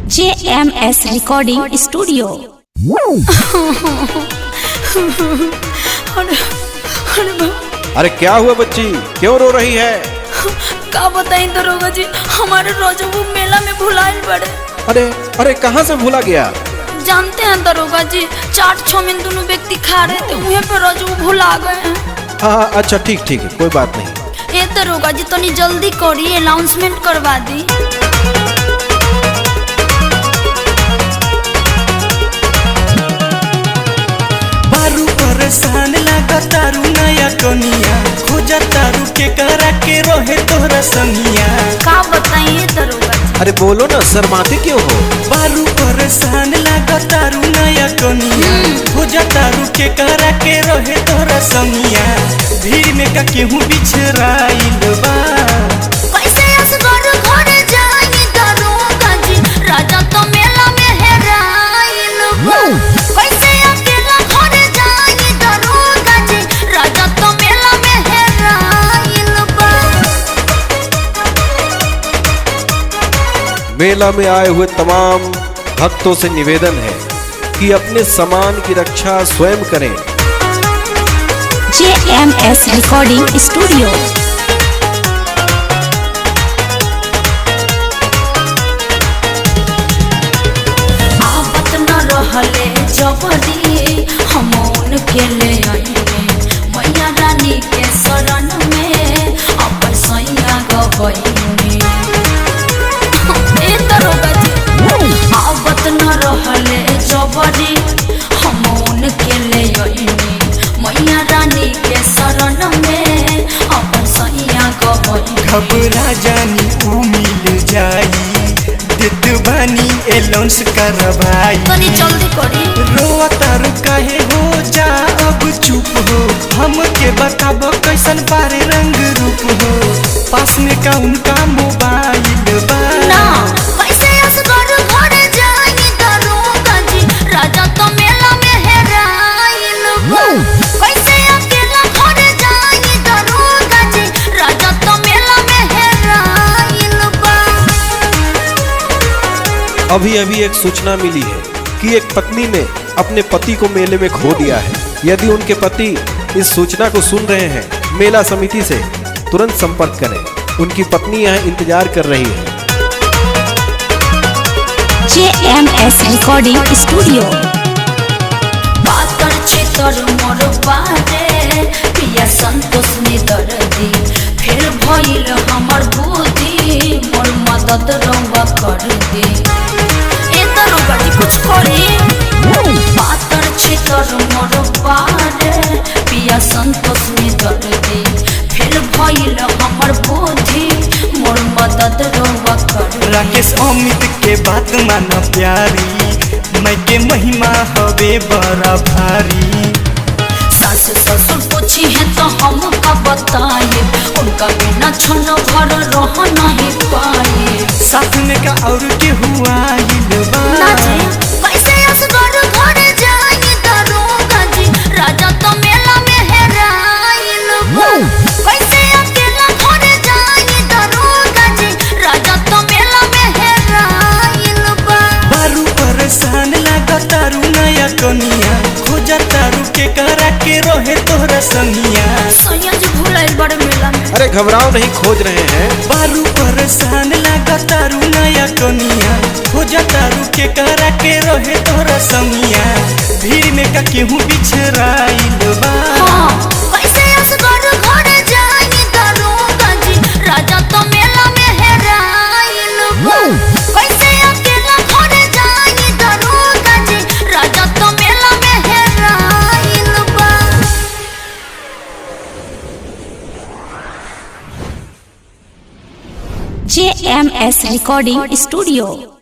JMS recording studio. अरे क्या हुआ बच्ची, क्यों रो रही है? का बताई दरोगा जी, हमारे रोजबू मेला में भुलाइल पड़े। अरे अरे कहाँ से भूला गया? जानते हैं दरोगा जी, चाट चौमिन दोनों व्यक्ति खा रहे थे, वहीं पे रोजबू भुला गए हैं। हाँ अच्छा ठीक ठीक है, कोई बात नहीं। ए दरोगा जी तनी जल्दी करी, अनाउंसमेंट करवा दी। बारू परेशान लगा तारू नया कनिया, खोजा तारू के करा के रहे तोहरा संगिया। का बताइए दरोगा जी? अरे बोलो ना, शर्माते क्यों हो? बारू परेशान लगा तारू नया कनिया, खोजा तारू के करा के रहे तोहरा संगिया। भीड़ में का केहू बिछराइल बा, कैसे असगर घर जाई दरोगा जी, राजा तो मेला में हेराइल बा। कैसे अकेला घर जाई दरोगा जी, राजा तो मेला में हेराइल बा। मेला में आए हुए तमाम भक्तों से निवेदन है कि अपने सामान की रक्षा स्वयं करें। JMS recording studio. आवत न रहले जबरी, हम उनके ले आइले मैया रानी के शरण में, अपन सैया गवैनी। ए दरोगा जी, आवत न रहले जबरी, हम उनके ले आइले मैया रानी के शरण में, अपन सैया गवैनी। घबरा जानी ऊ मिल जाई, देत बानी एलाउंस करवाई। तनी जल्दी करी। रोआ तारू काहे हो, जा अब चुप हो, हमके बताबो कैसन बारे रंग रूप हो। पास में का उनका मोबाइल बा, ना कैसे असगर घर जाई दरोगा जी, राजा तो मेला में हेराइल बा। कैसे अकेला घर जाई दरोगा जी, राजा तो मेला में हेराइल बा। अभी अभी एक सूचना मिली है कि एक पत्नी ने अपने पति को मेले में खो दिया है। यदि उनके पति इस सूचना को सुन रहे हैं, मेला समिति से तुरंत संपर्क करें। उनकी पत्नी यहाँ इंतजार कर रही है। JMS recording studio. पातर छितर मोर बारे, पिया संतोष ने दर्दी, फिर भइल हमर बुद्धि, मोर मदद रउआ कर दे। ए दरोगा जी कुछ करी। पातर छितर मोर बारे, पिया संतोष ने दर्दी, फिर भइल हमर बुद्धि, मोर मदद रउआ कर दे। राकेश अमित के बात माना प्यारी, मैं के महिमा हवे बड़ा भारी। सास ससुर पूछी है तो हम का बताए, उनका बिना क्षण भर रह नहीं पाए। साथ में का और के हुआ ना जी, कैसे असगर घर जाई दरोगा जी, राजा तो मेला में हेराइल बा। कैसे अकेला घर जाई दरोगा जी, राजा तो मेला में हेराइल बा। बारू परेशान लगा तारू नया कनिया, खोजा तारू के करा के रहे तोहरा संगिया। सैया जी भुलाइल बड़े मेला में। अरे घबराओ नहीं, खोज रहे हैं। बारू परेशान लगा तारू नया कनिया, खोजा तारू के करा के रहे तोहरा संगिया। भीड़ में का केहू बिछराइल बा, हाँ, कैसे असगर घर जाई दरोगा जी, राजा तो मेला में हेराइल बा। कैसे अकेला घर जाई दरोगा जी, राजा तो मेला में हेराइल बा। JMS recording studio.